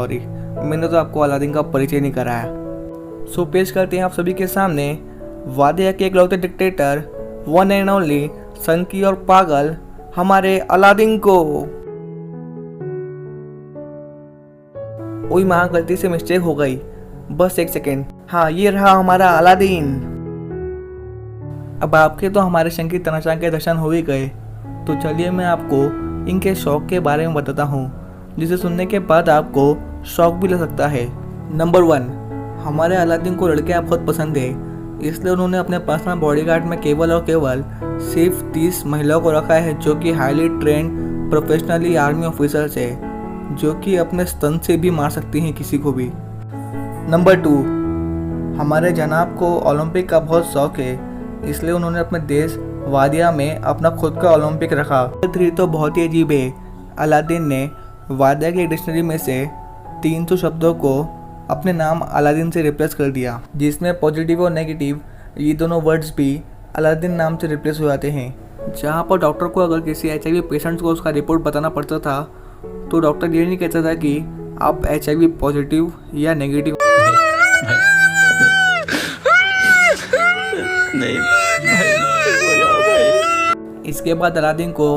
Sorry, मैंने तो आपको अलादीन का परिचय नहीं कराया। सो पेश करते हैं आप सभी के सामने वादिया के इकलौते डिक्टेटर, वन एंड ओनली सनकी और पागल हमारे अलादीन को। ओई माँ, गलती से मिस्टेक हो गई, बस एक सेकेंड। हाँ, ये रहा हमारा अलादीन। अब आपके तो हमारे शंकी तनाशा के दर्शन हो ही गए, तो चलिए मैं आपको इनके शौक के बारे में बताता हूँ, जिसे सुनने के बाद आपको शौक भी लग सकता है। नंबर 1, हमारे अलादीन को लड़कियां बहुत पसंद है, इसलिए उन्होंने अपने पर्सनल बॉडीगार्ड में केवल और केवल सिर्फ 30 महिलाओं को रखा है, जो कि highly trend professionally army officers है, जो कि अपने स्तन से भी मार सकती हैं किसी को भी। नंबर 2, हमारे जनाब को ओलंपिक का बहुत शौक है, इसलिए उन्होंने अपने देश वादिया में अपना खुद का ओलंपिक रखा। 3 तो बहुत ही अजीब है। अलादीन ने वादिया के डिक्शनरी में से 300 शब्दों को अपने नाम अलादीन से रिप्लेस कर दिया, जिसमें पॉजिटिव और नेगेटिव ये दोनों वर्ड्स भी अलादीन नाम से रिप्लेस हो जाते हैं। जहाँ पर डॉक्टर को अगर किसी HIV पेशेंट को उसका रिपोर्ट बताना पड़ता था, तो डॉक्टर ये नहीं कहता था कि आप HIV पॉजिटिव या नेगेटिव। इसके बाद अलादीन को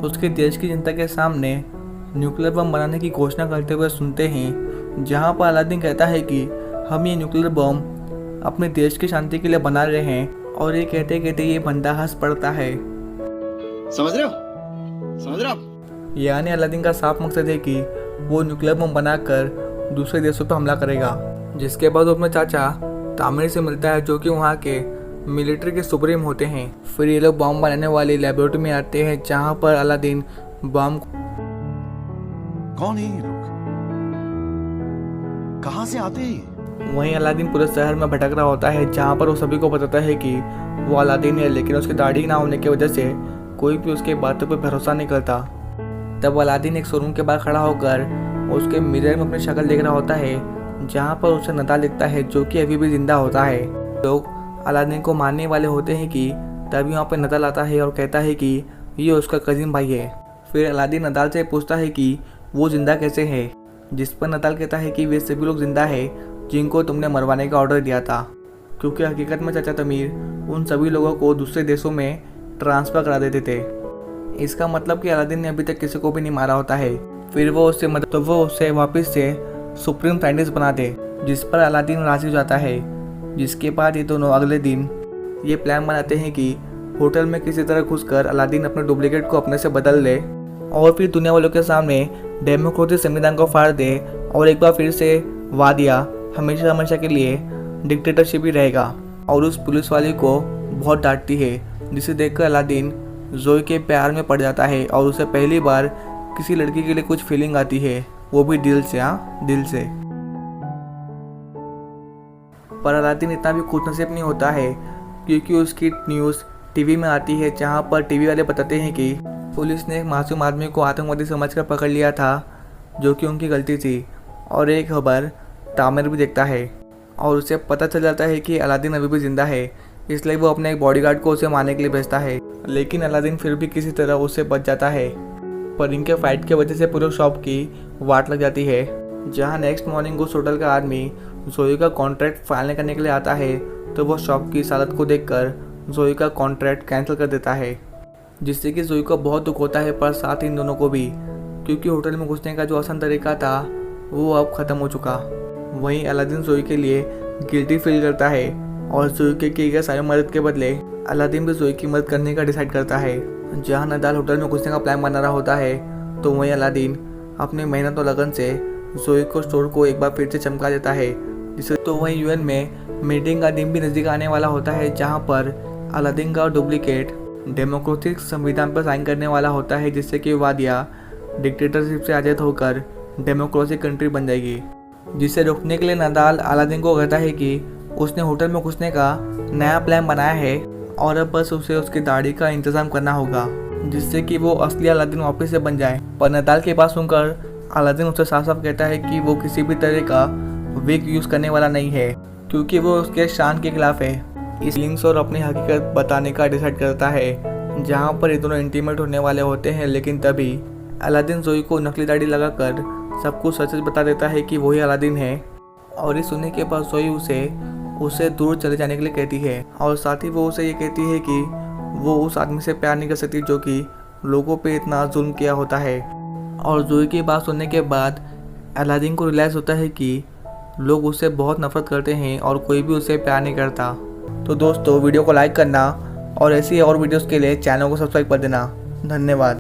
उसके देश की जनता के सामने न्यूक्लियर बम बनाने की घोषणा करते हुए सुनते हैं, जहां पर अलादीन कहता है कि हम ये न्यूक्लियर बम अपने देश की शांति के लिए बना रहे हैं, और ये कहते कहते ये बंदा हंस पड़ता है। समझ रहे हो? यानी अलादीन का साफ मकसद है कि वो न्यूक्लियर बम बनाकर दूसरे देशों पर हमला करेगा। जिसके बाद वो अपने चाचा तामिर से मिलता है, जो कि वहाँ के मिलिट्री के सुप्रीम होते हैं। फिर ये लोग बम बनाने वाली लेबोरेटरी में आते हैं, जहाँ पर अलादीन बम। कौन है ये लोग? कहां से आते हैं? वहीं अलादीन पूरे शहर में भटक रहा होता है, जहाँ पर वो सभी को बताता है कि वो अलादीन है, लेकिन उसकी दाढ़ी ना होने की वजह से कोई भी उसके बातों पर भरोसा नहीं करता। तब अलादीन एक शोरूम के बाहर खड़ा होकर उसके मिरर में अपनी शक्ल देख रहा होता है, जहाँ पर उसे नदाल दिखता है, जो कि अभी भी जिंदा होता है। लोग अलादीन को मारने वाले होते हैं कि तभी वहाँ पर नदाल आता है और कहता है कि ये उसका कजिन भाई है। फिर अलादीन नदाल से पूछता है कि वो जिंदा कैसे है, जिस पर नदाल कहता है कि वे सभी लोग जिंदा है जिनको तुमने मरवाने का ऑर्डर दिया था, क्योंकि हकीकत में चाचा तमीर उन सभी लोगों को दूसरे देशों में ट्रांसफ़र करा देते थे। इसका मतलब कि अलादीन ने अभी तक किसी को भी नहीं मारा होता है। फिर वो उससे वापस से सुप्रीम साइंटिस्ट बना दे, जिस पर अलादीन राजी हो जाता है। जिसके बाद ये दोनों अगले दिन ये प्लान बनाते हैं कि होटल में किसी तरह घुसकर अलादीन अपने डुप्लीकेट को अपने से बदल ले और फिर दुनिया वालों के सामने डेमोक्रेटिक संविधान को फाड़ दे, और एक बार फिर से वादिया हमेशा हमेशा के लिए डिक्टेटरशिप ही रहेगा। और उस पुलिस वाली को बहुत डांटती है, जिसे देखकर अलादीन जोई के प्यार में पड़ जाता है, और उसे पहली बार किसी लड़की के लिए कुछ फीलिंग आती है, वो भी दिल से। दिल से। पर अलादीन इतना भी खुशनसीब नहीं होता है, क्योंकि उसकी न्यूज़ टीवी में आती है, जहाँ पर टीवी वाले बताते हैं कि पुलिस ने एक मासूम आदमी को आतंकवादी समझकर पकड़ लिया था, जो कि उनकी गलती थी। और एक खबर तामिर भी देखता है और उसे पता चल जाता है कि अलादीन अभी भी जिंदा है, इसलिए वो अपने एक बॉडीगार्ड को उसे मारने के लिए भेजता है। लेकिन अलादीन फिर भी किसी तरह उससे बच जाता है, पर इनके फाइट की वजह से पूरे शॉप की वाट लग जाती है। जहाँ नेक्स्ट मॉर्निंग उस होटल का आदमी जोई का कॉन्ट्रैक्ट फाइनल करने के लिए आता है, तो वो शॉप की इस हालत को देखकर जोई का कॉन्ट्रैक्ट कैंसिल कर देता है, जिससे कि जोई को बहुत दुख होता है, पर साथ ही इन दोनों को भी, क्योंकि होटल में घुसने का जो आसान तरीका था वो अब ख़त्म हो चुका। वहीं अलादीन जोई के लिए गिल्टी फील करता है, और जोई के किए गए सारी मदद के बदले अलादीन भी जोई की मदद करने का डिसाइड करता है। जहाँ नदाल होटल में घुसने का प्लान बना रहा होता है, तो वहीं अलादीन अपनी मेहनत और लगन से जोई को स्टोर को एक बार फिर से चमका देता है, जिसे तो वहीं यूएन में मीटिंग का दिन भी नज़दीक आने वाला होता है, जहाँ पर अलादीन का डुप्लीकेट डेमोक्रेटिक संविधान पर साइन करने वाला होता है, जिससे कि वादिया डिक्टेटरशिप से आज़ाद होकर डेमोक्रेटिक कंट्री बन जाएगी। जिसे रोकने के लिए नदाल अलादीन को कहता है कि उसने होटल में घुसने का नया प्लान बनाया है, और अब बस उसे उसकी दाढ़ी का इंतज़ाम करना होगा, जिससे कि वो असली अलादीन वापस से बन जाए। पर नदाल के पास सुनकर अलादीन उससे साफ साफ कहता है कि वो किसी भी तरह का विग यूज़ करने वाला नहीं है, क्योंकि वो उसके शान के खिलाफ है। इस लिंक्स और अपनी हकीकत बताने का डिसाइड करता है, जहाँ पर ये दोनों इंटीमेट होने वाले होते हैं। लेकिन तभी अलादीन जोई को नकली दाढ़ी लगाकर सब कुछ सच बता देता है कि वही अलादीन है। और ये सुनने के बाद जोई उसे दूर चले जाने के लिए कहती है और साथ ही वो उसे ये कहती है कि वो उस आदमी से प्यार नहीं कर सकती जो कि लोगों पे इतना जुल्म किया होता है। और जोई की बात सुनने के बाद अलादीन को रियलाइज़ होता है कि लोग उससे बहुत नफरत करते हैं और कोई भी उससे प्यार नहीं करता। तो दोस्तों वीडियो को लाइक करना और ऐसी और वीडियोस के लिए चैनल को सब्सक्राइब कर देना। धन्यवाद।